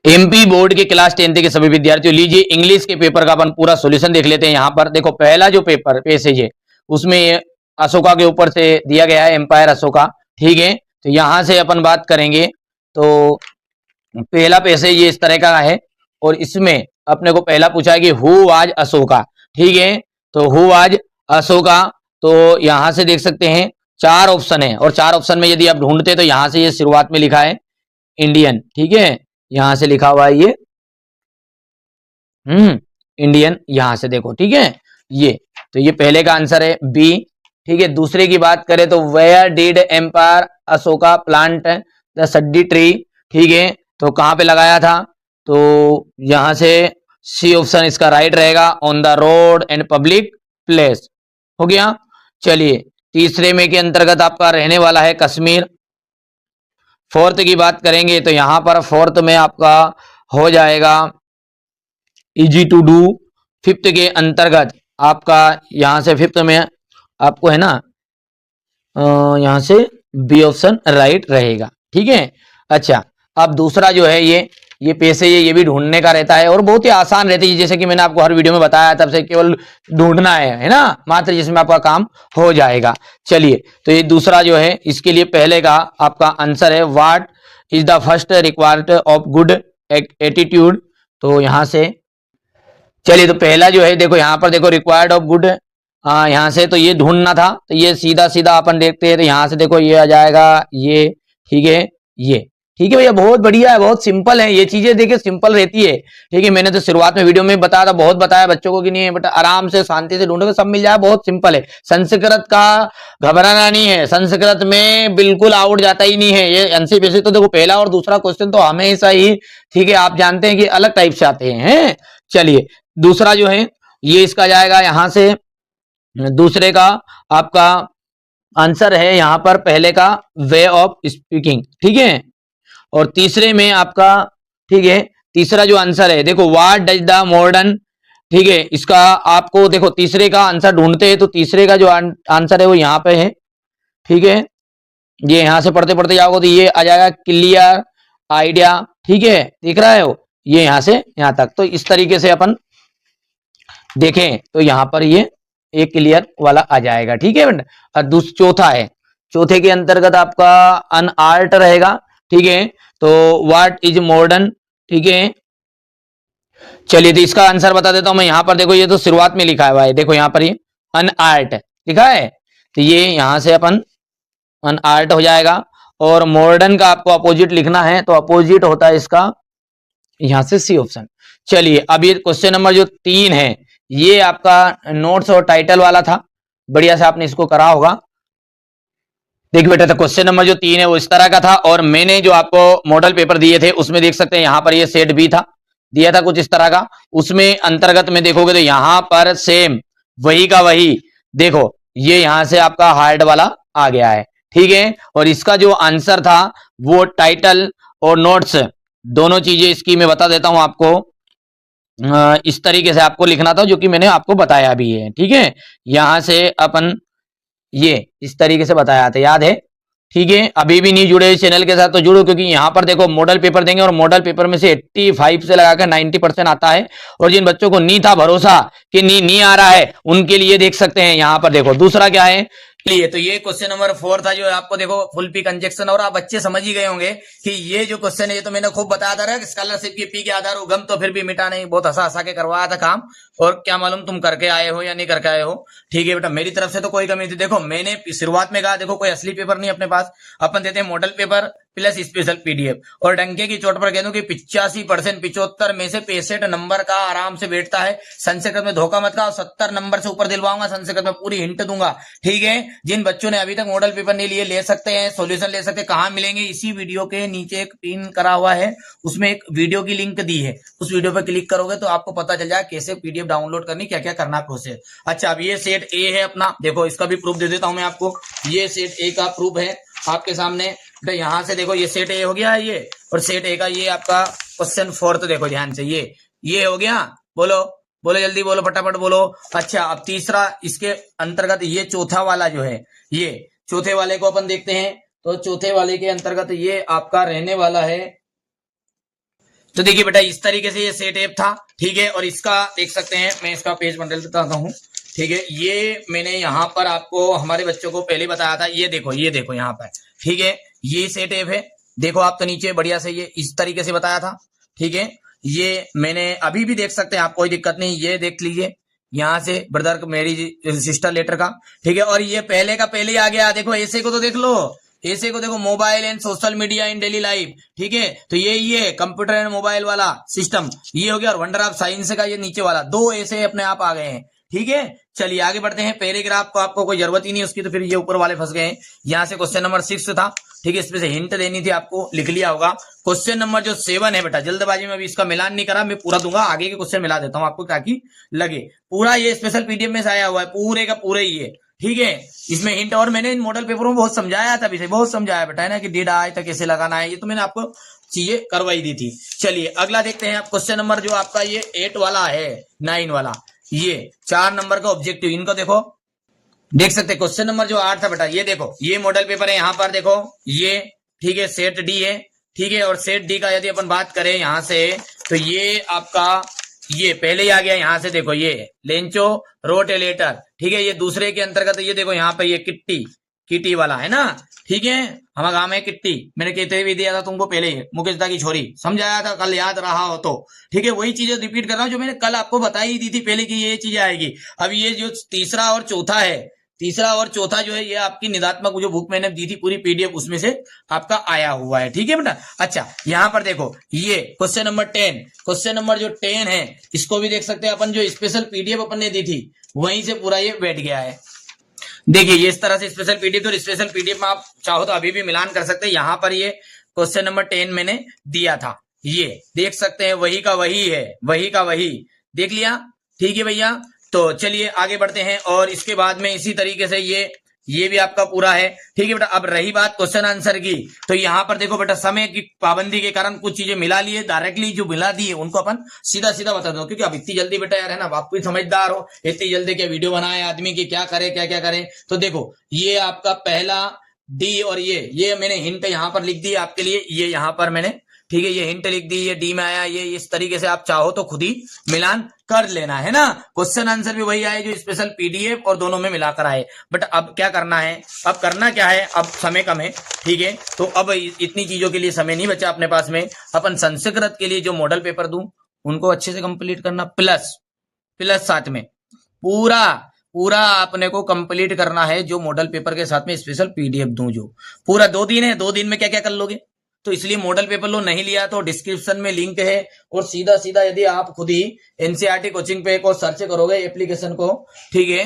MP board के class 10th के सभी विद्यार्थियों, लीजिए इंग्लिश के पेपर का अपन पूरा सॉल्यूशन देख लेते हैं। यहाँ पर देखो पहला जो पेपर पैसेज है उसमें अशोका के ऊपर से दिया गया है, एम्पायर अशोका, ठीक है। तो यहां से अपन बात करेंगे तो पहला पैसेज ये इस तरह का है और इसमें अपने को पहला पूछा है कि हु वाज अशोका, ठीक है। तो हु वाज अशोका, तो यहां से देख सकते हैं चार ऑप्शन है और चार ऑप्शन में यदि आप ढूंढते तो यहां से ये शुरुआत में लिखा है इंडियन, ठीक है। यहां से लिखा हुआ है ये इंडियन, यहां से देखो, ठीक है। ये तो ये पहले का आंसर है बी, ठीक है। दूसरे की बात करें तो where did empire Ashoka plant the सड्डी ट्री, ठीक है। तो कहां पे लगाया था, तो यहां से सी ऑप्शन इसका राइट रहेगा, on the road and public place, हो गया। चलिए तीसरे में के अंतर्गत आपका रहने वाला है कश्मीर। फोर्थ की बात करेंगे तो यहां पर फोर्थ में आपका हो जाएगा इजी टू डू। फिफ्थ के अंतर्गत आपका यहां से फिफ्थ में आपको है ना यहां से बी ऑप्शन राइट रहेगा, ठीक है। अच्छा, अब दूसरा जो है ये पैसे ये भी ढूंढने का रहता है और बहुत ही आसान रहती है, जैसे कि मैंने आपको हर वीडियो में बताया, तब से केवल ढूंढना है ना, मात्र जिसमें आपका काम हो जाएगा। चलिए तो ये दूसरा जो है इसके लिए पहले का आपका आंसर है what is the first required of good attitude. तो यहां से चलिए तो पहला जो है देखो यहाँ पर देखो रिक्वायर्ड ऑफ गुड, यहाँ से तो ये ढूंढना था, तो ये सीधा सीधा अपन देखते हैं तो यहाँ से देखो ये आ जाएगा ये, ठीक है। ये ठीक है भैया, बहुत बढ़िया है, बहुत सिंपल है ये चीजें, देखिए सिंपल रहती है, ठीक है। मैंने तो शुरुआत में वीडियो में बताया था, बहुत बताया बच्चों को कि नहीं है बट आराम से शांति से ढूंढोगे सब मिल जाए, बहुत सिंपल है। संस्कृत का घबराना नहीं है, संस्कृत में बिल्कुल आउट जाता ही नहीं है ये एनसीपीसी। तो देखो पहला और दूसरा क्वेश्चन तो हमेशा ही, ठीक है, आप जानते हैं कि अलग टाइप से आते हैं। चलिए दूसरा जो है ये इसका जाएगा यहां से, दूसरे का आपका आंसर है यहां पर पहले का वे ऑफ स्पीकिंग, ठीक है। और तीसरे में आपका, ठीक है, तीसरा जो आंसर है देखो व्हाट डज द मॉडर्न, ठीक है। इसका आपको देखो तीसरे का आंसर ढूंढते हैं तो तीसरे का जो आंसर है वो यहां पे है, ठीक है। ये यहां से पढ़ते पढ़ते जाओगे तो ये आ जाएगा क्लियर आइडिया, ठीक है, दिख रहा है वो, ये यहां से यहां तक। तो इस तरीके से अपन देखें तो यहां पर ये एक क्लियर वाला आ जाएगा, ठीक है। और चौथा है, चौथे के अंतर्गत आपका अन आर्ट रहेगा, ठीक है। तो व्हाट इज मॉडर्न, ठीक है। चलिए तो इसका आंसर बता देता हूं मैं, यहां पर देखो ये तो शुरुआत में लिखा हुआ है, देखो यहां पर ये अन आर्ट लिखा है, तो ये यहां से अपन अन आर्ट हो जाएगा। और मॉडर्न का आपको अपोजिट लिखना है तो अपोजिट होता है इसका यहां से सी ऑप्शन। चलिए अब ये क्वेश्चन नंबर जो 3 है ये आपका नोट्स और टाइटल वाला था, बढ़िया से आपने इसको करा होगा। देखिए बेटा, तो क्वेश्चन नंबर जो 3 है वो इस तरह का था और मैंने जो आपको मॉडल पेपर दिए थे उसमें देख सकते हैं यहां पर ये सेट बी था, दिया था कुछ इस तरह का। उसमें अंतर्गत में देखोगे तो यहां पर सेम वही का वही, देखो ये यहां से आपका हार्ड वाला आ गया है, ठीक है। और इसका जो आंसर था वो टाइटल और नोट्स दोनों चीजें इसकी मैं बता देता हूं आपको, इस तरीके से आपको लिखना था जो कि मैंने आपको बताया भी है, ठीक है। यहां से अपन ये इस तरीके से बताया था, याद है, ठीक है। अभी भी नहीं जुड़े इस चैनल के साथ तो जुड़ो, क्योंकि यहां पर देखो मॉडल पेपर देंगे और मॉडल पेपर में से 85 से लगाकर 90% आता है। और जिन बच्चों को नहीं था भरोसा कि नहीं आ रहा है उनके लिए देख सकते हैं यहां पर देखो दूसरा क्या है। लिए तो ये क्वेश्चन नंबर 4 था जो आपको देखो फुल पी कंजक्शन, और आप बच्चे समझ ही गए होंगे कि ये जो क्वेश्चन है ये तो मैंने खूब बताया था स्कॉलरशिप की पी के आधार उगम, तो फिर भी मिटा नहीं, बहुत हंसा हंसा के करवाया था काम। और क्या मालूम तुम करके आए हो या नहीं करके आए हो, ठीक है बेटा, मेरी तरफ से तो कोई कमी थी। देखो मैंने शुरुआत में कहा देखो कोई असली पेपर नहीं अपने पास, अपन देते हैं model paper plus special PDF. और डंके की चोट पर कह दूं कि 85% 75 में से 65 नंबर का आराम से बैठता है। संस्कृत में धोखा मत खाओ, 70 नंबर से ऊपर दिलवाऊंगा, संस्कृत में पूरी हिंट दूंगा, ठीक है। जिन बच्चों ने अभी तक मॉडल पेपर नहीं लिए ले सकते हैं, सॉल्यूशन ले सकते हैं। कहां मिलेंगे, इसी वीडियो के नीचे एक पिन करा हुआ है, उसमें एक वीडियो की लिंक दी है, उस वीडियो पर क्लिक करोगे तो आपको पता चल जाएगा कैसे पीडीएफ डाउनलोड करनी, क्या क्या करना प्रोसेस। अच्छा, अब ये सेट ए है अपना, देखो इसका भी प्रूफ दे देता हूं मैं आपको। ये सेट ए का प्रूफ है आपके सामने, तो यहां से देखो ये सेट ए हो गया ये, और सेट ए का ये आपका क्वेश्चन 4 देखो ध्यान से, ये हो गया। बोलो बोलो जल्दी बोलो, फटाफट बोलो। अच्छा, अब तीसरा इसके अंतर्गत ये चौथा वाला जो है, ये चौथे वाले को अपन देखते हैं। तो चौथे वाले के अंतर्गत ये आपका रहने वाला है, तो देखिए बेटा इस तरीके से ये सेट ऐप था, ठीक है। और इसका देख सकते हैं, मैं इसका पेज बंडल बताता हूँ, ठीक है। ये मैंने यहाँ पर आपको हमारे बच्चों को पहले बताया था, ये देखो यहाँ पर, ठीक है। ये सेट ऐप है, देखो आप तो नीचे बढ़िया से ये इस तरीके से बताया था, ठीक है। ये मैंने अभी भी देख सकते हैं, आप कोई दिक्कत नहीं, ये देख लीजिए यहाँ से ब्रदर मेरी सिस्टर लेटर का, ठीक है। और ये पहले का पहले ही आ गया, देखो ऐसे को तो देख लो, ऐसे को देखो, mobile and social media in daily life, ठीक है। तो ये कंप्यूटर एंड मोबाइल वाला सिस्टम ये हो गया, और वंडर ऑफ साइंस का ये नीचे वाला, दो ऐसे अपने आप आ गए हैं, ठीक है। चलिए आगे बढ़ते हैं। पैराग्राफ को आपको कोई जरूरत ही नहीं उसकी, तो फिर ये ऊपर वाले फंस गए हैं। यहाँ से क्वेश्चन नंबर 6 था, ठीक है। इसमें से हिंट देनी थी आपको, लिख लिया होगा। क्वेश्चन नंबर जो 7 है बेटा, जल्दबाजी में अभी इसका मिलान नहीं करा, मैं पूरा दूंगा, आगे के क्वेश्चन मिला देता हूँ आपको ताकि लगे। पूरा ये स्पेशल पीडीएफ में से आया हुआ है, पूरे का पूरे ही है, ठीक है। इसमें हिंट, और मैंने इन मॉडल पेपरों में बहुत समझाया था, विषय बहुत समझाया बेटा, है ना, कि डिड आई तक कैसे लगाना है, ये तो मैंने आपको चीजें करवाई दी थी। चलिए अगला देखते हैं आप, क्वेश्चन नंबर जो आपका ये 8 वाला है, 9 वाला, ये 4 नंबर का ऑब्जेक्टिव, इनको देखो, देख सकते हैं। क्वेश्चन नंबर जो 8 था बेटा, ये देखो, ये मॉडल पेपर है, यहाँ पर देखो ये, ठीक है, सेट डी है, ठीक है। और सेट डी का यदि अपन बात करें यहाँ से, तो ये आपका ये पहले ही आ गया, यहाँ से देखो ये लेंचो रोटेलेटर, ठीक है। ये दूसरे के अंतर्गत, ये देखो यहाँ पे ये किट्टी वाला है ना, ठीक है। हमारा गांव है किट्टी, मैंने कहते भी दिया था तुमको पहले ही, मुकेश दा की छोरी, समझाया था कल, याद रहा हो तो, ठीक है। वही चीजें रिपीट कर रहा हूँ जो मैंने कल आपको बताई दी थी पहले कि ये चीजें आएगी। अब ये जो तीसरा और चौथा है, तीसरा और चौथा जो है ये आपकी निदात्मक जो बुक मैंने दी थी पूरी पीडीएफ, उसमें से आपका आया हुआ है, ठीक है बेटा। अच्छा यहाँ पर देखो ये क्वेश्चन नंबर 10, क्वेश्चन नंबर जो 10 है, इसको भी देख सकते हैं अपन, जो स्पेशल पीडीएफ अपन ने दी थी वहीं से पूरा ये बैठ गया है। देखिए ये इस तरह से स्पेशल पीडीएफ, और स्पेशल पीडीएफ में आप चाहो तो अभी भी मिलान कर सकते हैं। यहाँ पर ये क्वेश्चन नंबर 10 मैंने दिया था, ये देख सकते हैं, वही का वही है, वही का वही, देख लिया, ठीक है भैया। तो चलिए आगे बढ़ते हैं, और इसके बाद में इसी तरीके से ये भी आपका पूरा है, ठीक है बेटा। अब रही बात क्वेश्चन आंसर की, तो यहाँ पर देखो बेटा, समय की पाबंदी के कारण कुछ चीजें मिला लिए, डायरेक्टली जो मिला दी है उनको अपन सीधा सीधा बता दो, क्योंकि अब इतनी जल्दी बेटा यार, है ना, आप भी समझदार हो, इतनी जल्दी क्या वीडियो बनाए आदमी की, क्या करे क्या क्या करे। तो देखो ये आपका पहला डी, और ये मैंने हिंट यहाँ पर लिख दी आपके लिए, ये यहाँ पर मैंने, ठीक है, ये हिंट लिख दी, ये डी में आया, ये इस तरीके से आप चाहो तो खुद ही मिलान कर लेना, है ना। क्वेश्चन आंसर भी वही आए जो स्पेशल पीडीएफ और दोनों में मिलाकर आए। बट अब क्या करना है, अब करना क्या है, अब समय कम है, ठीक है। तो अब इतनी चीजों के लिए समय नहीं बचा अपने पास में, अपन संस्कृत के लिए जो मॉडल पेपर दूं उनको अच्छे से कंप्लीट करना, प्लस साथ में पूरा अपने को कंप्लीट करना है, जो मॉडल पेपर के साथ में स्पेशल पीडीएफ दूं, जो पूरा 2 दिन है, 2 दिन में क्या क्या कर लोगे। तो इसलिए मॉडल पेपर लो, नहीं लिया तो डिस्क्रिप्शन में लिंक है, और सीधा सीधा यदि आप खुद ही एनसीईआरटी कोचिंग पे को सर्च करोगे एप्लीकेशन को, ठीक है,